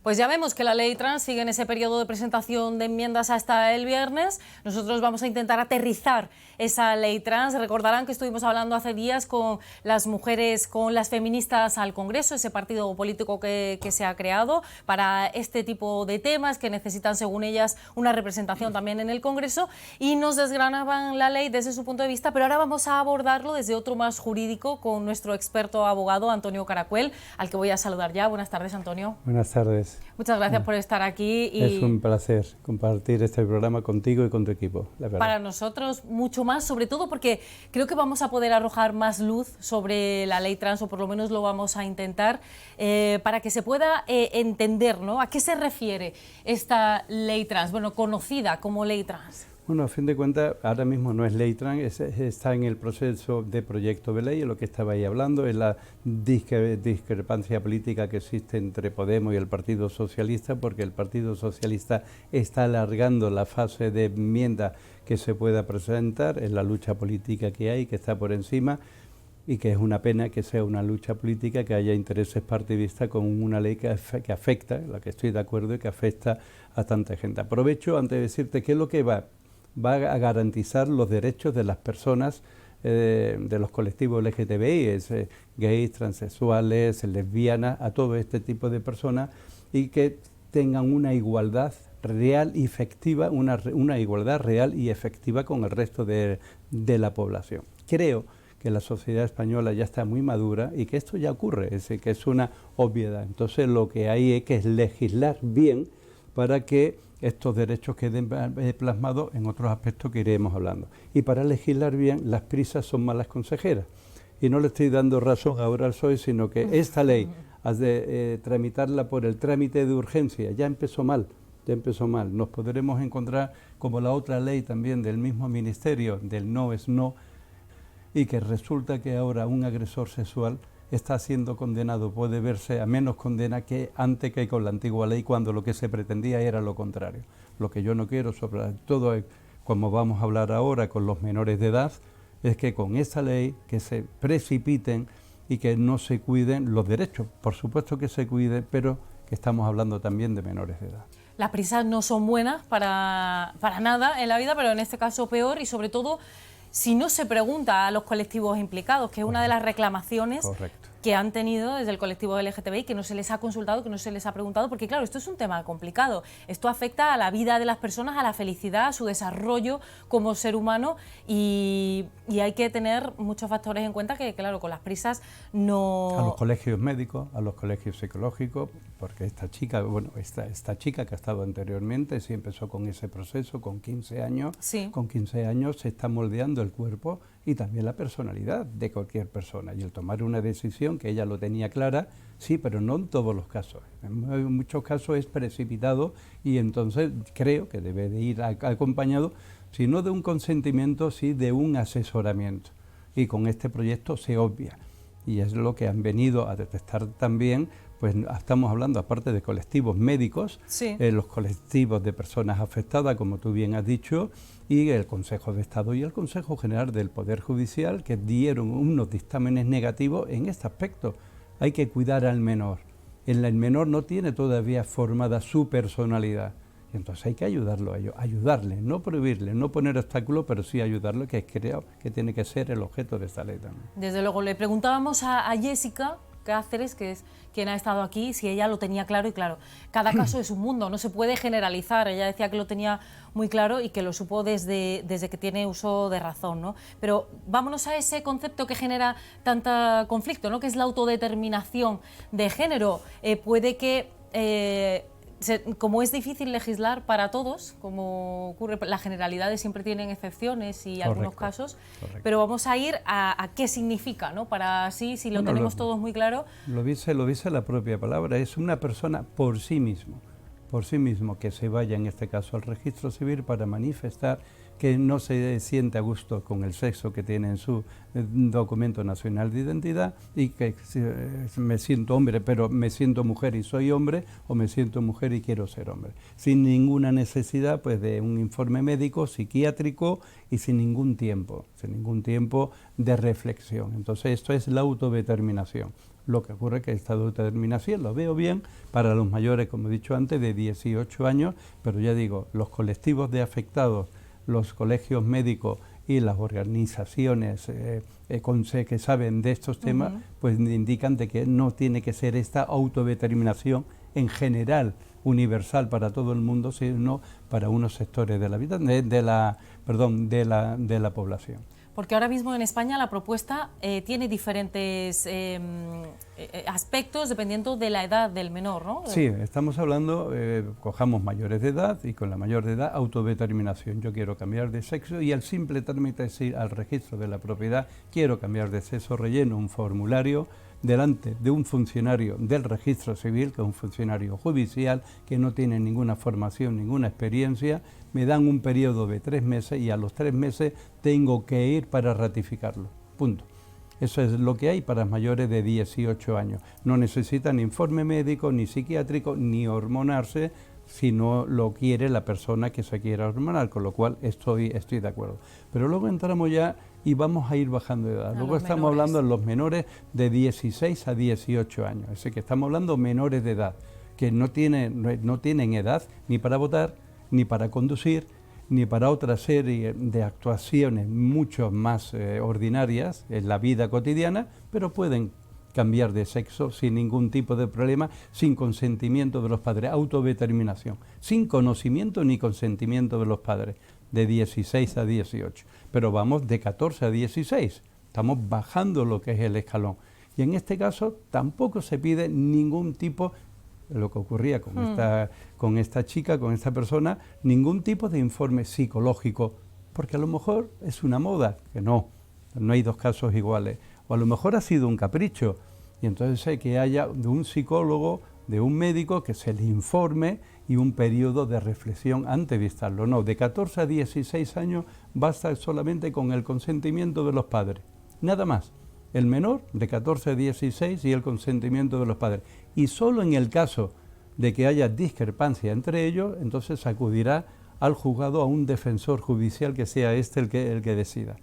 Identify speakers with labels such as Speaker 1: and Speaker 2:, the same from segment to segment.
Speaker 1: Pues ya vemos que la ley trans sigue en ese periodo de presentación de enmiendas hasta el viernes. Nosotros vamos a intentar aterrizar esa ley trans. Recordarán que estuvimos hablando hace días con las mujeres, con las feministas al Congreso, ese partido político que se ha creado para este tipo de temas que necesitan, según ellas, una representación también en el Congreso, y nos desgranaban la ley desde su punto de vista, pero ahora vamos a abordarlo desde otro más jurídico con nuestro experto abogado Antonio Caracuel, al que voy a saludar ya. Buenas tardes, Antonio.
Speaker 2: Buenas tardes.
Speaker 1: Muchas gracias por estar aquí.
Speaker 2: Es un placer compartir este programa contigo y con tu equipo, la verdad.
Speaker 1: Para nosotros mucho más, sobre todo porque creo que vamos a poder arrojar más luz sobre la ley trans, o por lo menos lo vamos a intentar, para que se pueda entender, ¿no?, a qué se refiere esta ley trans, bueno, conocida como ley trans.
Speaker 2: Bueno, a fin de cuentas, ahora mismo no es ley trans, está en el proceso de proyecto de ley, lo que estaba ahí hablando, es la discrepancia política que existe entre Podemos y el Partido Socialista, porque el Partido Socialista está alargando la fase de enmienda que se pueda presentar, en la lucha política que hay, que está por encima, y que es una pena que sea una lucha política, que haya intereses partidistas con una ley que afecta, la que estoy de acuerdo, y que afecta a tanta gente. Aprovecho antes de decirte qué es lo que va a garantizar los derechos de las personas de los colectivos LGTBI, gays, transexuales, lesbianas, a todo este tipo de personas, y que tengan una igualdad real y efectiva, una igualdad real y efectiva con el resto de la población. Creo que la sociedad española ya está muy madura y que esto ya ocurre, que es una obviedad. Entonces lo que hay es que legislar bien para que estos derechos queden plasmados en otros aspectos que iremos hablando. Y para legislar bien, las prisas son malas consejeras. Y no le estoy dando razón ahora al PSOE, sino que esta ley, has de tramitarla por el trámite de urgencia, ya empezó mal. Nos podremos encontrar como la otra ley también del mismo ministerio, del no es no, y que resulta que ahora un agresor sexual está siendo condenado, puede verse a menos condena que antes que con la antigua ley, cuando lo que se pretendía era lo contrario. Lo que yo no quiero, sobre todo como vamos a hablar ahora con los menores de edad, es que con esa ley que se precipiten y que no se cuiden los derechos. Por supuesto que se cuiden, pero que estamos hablando también de menores de edad.
Speaker 1: Las prisas no son buenas para nada en la vida, pero en este caso peor, y sobre todo si no se pregunta a los colectivos implicados, que es una de las reclamaciones que han tenido desde el colectivo LGTBI, que no se les ha consultado, que no se les ha preguntado, porque claro, esto es un tema complicado. Esto afecta a la vida de las personas, a la felicidad, a su desarrollo como ser humano, y hay que tener muchos factores en cuenta que, claro, con las prisas no...
Speaker 2: A los colegios médicos, a los colegios psicológicos, porque esta chica, bueno, esta chica que ha estado anteriormente, sí empezó con ese proceso con 15 años,
Speaker 1: sí. Con
Speaker 2: 15 años se está moldeando el cuerpo y también la personalidad de cualquier persona, y el tomar una decisión que ella lo tenía clara, sí, pero no en todos los casos. En muchos casos es precipitado, y entonces creo que debe de ir acompañado, si no de un consentimiento, sí de un asesoramiento, y con este proyecto se obvia, y es lo que han venido a detectar también. Pues estamos hablando, aparte de colectivos médicos,
Speaker 1: sí,
Speaker 2: los colectivos de personas afectadas, como tú bien has dicho, y el Consejo de Estado y el Consejo General del Poder Judicial, que dieron unos dictámenes negativos en este aspecto. Hay que cuidar al menor. El menor no tiene todavía formada su personalidad. Y entonces hay que ayudarlo a ellos, ayudarle, no prohibirle, no poner obstáculos, pero sí ayudarlo, que creo que tiene que ser el objeto de esta ley también.
Speaker 1: Desde luego, le preguntábamos a Jessica Cáceres, que es quien ha estado aquí, si ella lo tenía claro, y claro, cada caso es un mundo, no se puede generalizar. Ella decía que lo tenía muy claro y que lo supo desde que tiene uso de razón, ¿no? Pero vámonos a ese concepto que genera tanto conflicto, ¿no?, que es la autodeterminación de género. Puede que... como es difícil legislar para todos, como ocurre, las generalidades siempre tienen excepciones y algunos casos, pero vamos a ir a qué significa, ¿no?, para así, si lo tenemos todos muy claro.
Speaker 2: Lo dice la propia palabra, es una persona por sí mismo, que se vaya en este caso al registro civil para manifestar que no se siente a gusto con el sexo que tiene en su documento nacional de identidad, y que me siento hombre pero me siento mujer y soy hombre, o me siento mujer y quiero ser hombre, sin ninguna necesidad pues de un informe médico, psiquiátrico, y sin ningún tiempo de reflexión. Entonces esto es la autodeterminación. Lo que ocurre es que esta autodeterminación lo veo bien para los mayores, como he dicho antes, de 18 años, pero ya digo, los colectivos de afectados, los colegios médicos y las organizaciones que saben de estos temas, pues indican de que no tiene que ser esta autodeterminación en general, universal para todo el mundo, sino para unos sectores de la vida, de la población.
Speaker 1: Porque ahora mismo en España la propuesta tiene diferentes aspectos dependiendo de la edad del menor, ¿no?
Speaker 2: Sí, estamos hablando, cojamos mayores de edad y con la mayor de edad autodeterminación. Yo quiero cambiar de sexo y el simple trámite es ir al registro de la propiedad, quiero cambiar de sexo, relleno un formulario delante de un funcionario del registro civil, que es un funcionario judicial, que no tiene ninguna formación, ninguna experiencia, me dan un periodo de 3 meses y a los 3 meses tengo que ir para ratificarlo, punto. Eso es lo que hay para mayores de 18 años. No necesitan informe médico, ni psiquiátrico, ni hormonarse, si no lo quiere la persona que se quiera hormonar, con lo cual estoy de acuerdo. Pero luego entramos ya y vamos a ir bajando de edad. Luego estamos hablando de los menores de 16 a 18 años, es decir, que estamos hablando de menores de edad, que no tienen edad ni para votar, ni para conducir, ni para otra serie de actuaciones mucho más ordinarias en la vida cotidiana, pero pueden cambiar de sexo sin ningún tipo de problema, sin consentimiento de los padres, autodeterminación, sin conocimiento ni consentimiento de los padres, de 16 a 18. Pero vamos de 14 a 16, estamos bajando lo que es el escalón. Y en este caso tampoco se pide ningún tipo, lo que ocurría con esta chica, con esta persona, ningún tipo de informe psicológico, porque a lo mejor es una moda, que no hay dos casos iguales, o a lo mejor ha sido un capricho, y entonces hay que haya de un psicólogo, de un médico, que se le informe y un periodo de reflexión antes de estarlo. No, de 14 a 16 años basta solamente con el consentimiento de los padres, nada más. El menor de 14 a 16 y el consentimiento de los padres. Y solo en el caso de que haya discrepancia entre ellos, entonces acudirá al juzgado a un defensor judicial que sea el que decida.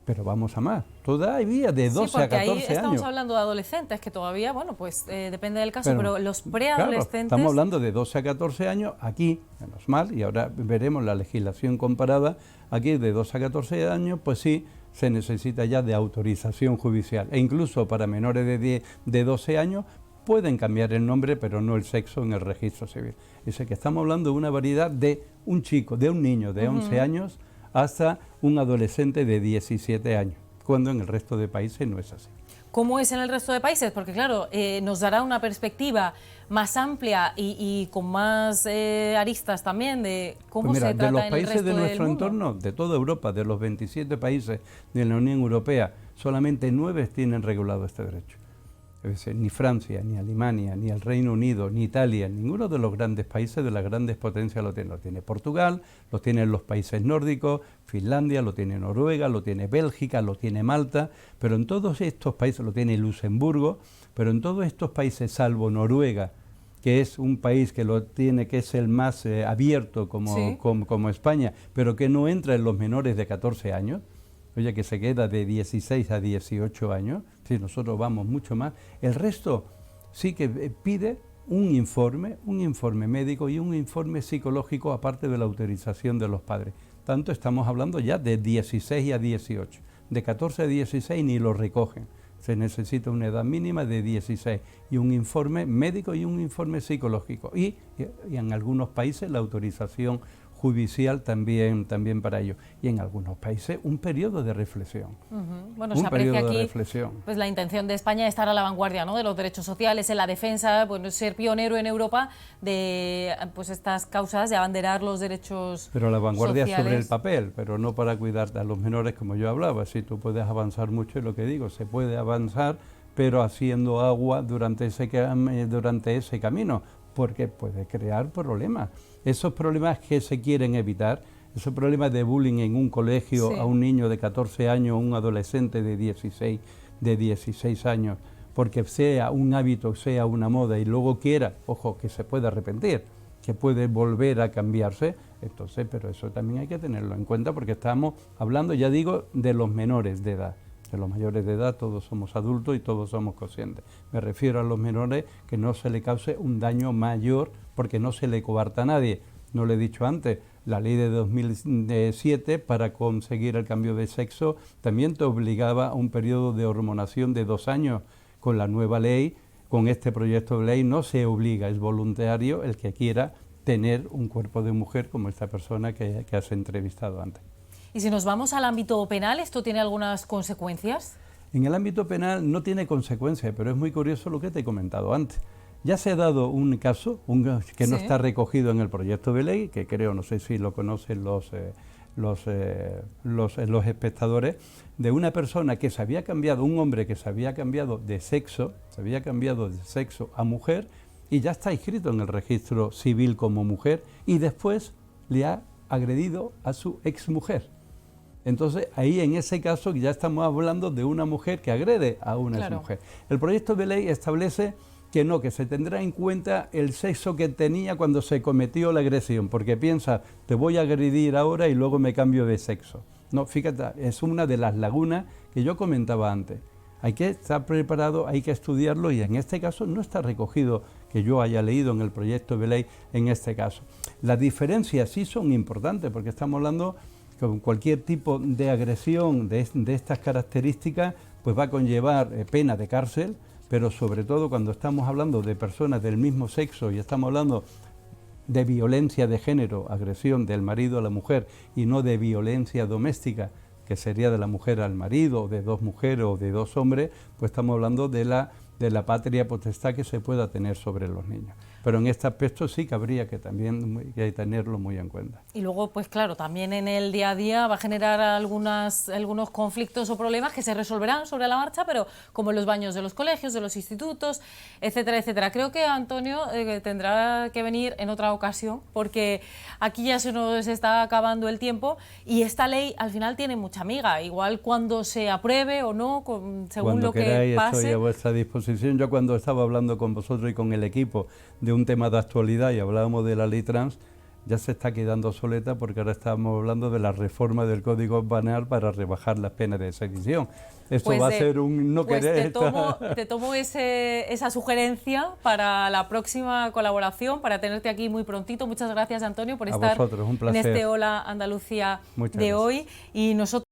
Speaker 2: Pero vamos a más, todavía de 12 a 14 años.
Speaker 1: Ahí estamos hablando de adolescentes, que todavía, bueno, pues depende del caso, pero los preadolescentes...
Speaker 2: Claro, estamos hablando de 12 a 14 años, aquí, menos mal, y ahora veremos la legislación comparada, aquí de 12 a 14 años, pues sí, se necesita ya de autorización judicial. E incluso para menores de 12 años pueden cambiar el nombre, pero no el sexo en el registro civil. Dice que estamos hablando de una variedad de un chico, de un niño de 11 años, hasta un adolescente de 17 años, cuando en el resto de países no es así.
Speaker 1: ¿Cómo es en el resto de países? Porque claro, nos dará una perspectiva más amplia y con más aristas también de cómo
Speaker 2: pues mira,
Speaker 1: se trata
Speaker 2: de los
Speaker 1: en
Speaker 2: países
Speaker 1: el resto
Speaker 2: de nuestro
Speaker 1: del mundo.
Speaker 2: entorno, de toda Europa, de los 27 países de la Unión Europea, solamente 9 tienen regulado este derecho. Es decir, ni Francia, ni Alemania, ni el Reino Unido, ni Italia, ninguno de los grandes países, de las grandes potencias lo tiene. Lo tiene Portugal, lo tienen los países nórdicos, Finlandia, lo tiene Noruega, lo tiene Bélgica, lo tiene Malta, pero en todos estos países, lo tiene Luxemburgo, pero en todos estos países, salvo Noruega, que es un país que lo tiene, que es el más abierto como España, pero que no entra en los menores de 14 años, oye, que se queda de 16 a 18 años, si nosotros vamos mucho más, el resto sí que pide un informe médico y un informe psicológico aparte de la autorización de los padres. Tanto estamos hablando ya de 16 a 18, de 14 a 16 ni lo recogen. Se necesita una edad mínima de 16 y un informe médico y un informe psicológico. Y en algunos países la autorización judicial también para ello. Y en algunos países un periodo de reflexión.
Speaker 1: Bueno, se aprecia aquí pues, la intención de España de estar a la vanguardia, ¿no?, de los derechos sociales, en la defensa, bueno, ser pionero en Europa de pues, estas causas, de abanderar los derechos
Speaker 2: Pero la vanguardia
Speaker 1: sociales.
Speaker 2: Sobre el papel, pero no para cuidar a los menores, como yo hablaba. Si tú puedes avanzar mucho, es lo que digo, se puede avanzar, pero haciendo agua durante ese camino, porque puede crear problemas. Esos problemas que se quieren evitar, esos problemas de bullying en un colegio a un niño de 14 años, un adolescente de 16 años, porque sea un hábito, sea una moda y luego quiera, ojo, que se puede arrepentir, que puede volver a cambiarse, entonces, pero eso también hay que tenerlo en cuenta porque estamos hablando, ya digo, de los menores de edad. de los mayores de edad todos somos adultos y todos somos conscientes. Me refiero a los menores, que no se le cause un daño mayor porque no se le coarta a nadie. No lo he dicho antes, la ley de 2007 para conseguir el cambio de sexo también te obligaba a un periodo de hormonación de 2 años. Con la nueva ley, con este proyecto de ley no se obliga, es voluntario el que quiera tener un cuerpo de mujer como esta persona que has entrevistado antes.
Speaker 1: Y si nos vamos al ámbito penal, ¿esto tiene algunas consecuencias?
Speaker 2: En el ámbito penal no tiene consecuencias, pero es muy curioso lo que te he comentado antes. Ya se ha dado un caso que no está recogido en el proyecto de ley, que creo, no sé si lo conocen los espectadores, de una persona que se había cambiado, un hombre que se había cambiado de sexo a mujer y ya está inscrito en el registro civil como mujer y después le ha agredido a su exmujer. Entonces, ahí en ese caso ya estamos hablando de una mujer que agrede a una exmujer. El proyecto de ley establece que no, que se tendrá en cuenta el sexo que tenía cuando se cometió la agresión, porque piensa, te voy a agredir ahora y luego me cambio de sexo. No, fíjate, es una de las lagunas que yo comentaba antes. Hay que estar preparado, hay que estudiarlo y en este caso no está recogido que yo haya leído en el proyecto de ley en este caso. Las diferencias sí son importantes porque estamos hablando con cualquier tipo de agresión de estas características, pues va a conllevar pena de cárcel, pero sobre todo cuando estamos hablando de personas del mismo sexo y estamos hablando de violencia de género, agresión del marido a la mujer y no de violencia doméstica, que sería de la mujer al marido, o de 2 mujeres o de 2 hombres, pues estamos hablando de la patria potestad que se pueda tener sobre los niños. Pero en este aspecto sí que habría que también tenerlo muy en cuenta.
Speaker 1: Y luego, pues claro, también en el día a día va a generar algunos conflictos o problemas que se resolverán sobre la marcha, pero como en los baños de los colegios, de los institutos, etcétera, etcétera. Creo que Antonio tendrá que venir en otra ocasión, porque aquí ya se nos está acabando el tiempo y esta ley al final tiene mucha amiga. Igual cuando se apruebe o no, según
Speaker 2: cuando
Speaker 1: lo que
Speaker 2: queráis,
Speaker 1: pase.
Speaker 2: estoy a vuestra disposición. Yo cuando estaba hablando con vosotros y con el equipo de un tema de actualidad y hablábamos de la ley trans, ya se está quedando obsoleta porque ahora estamos hablando de la reforma del Código Penal para rebajar las penas de sedición. Esto
Speaker 1: pues
Speaker 2: va a ser un no querer.
Speaker 1: Te tomo esa sugerencia para la próxima colaboración, para tenerte aquí muy prontito. Muchas gracias, Antonio, por estar
Speaker 2: vosotros, un
Speaker 1: en
Speaker 2: placer.
Speaker 1: este Hola Andalucía
Speaker 2: Muchas
Speaker 1: de
Speaker 2: gracias.
Speaker 1: hoy. Y nosotros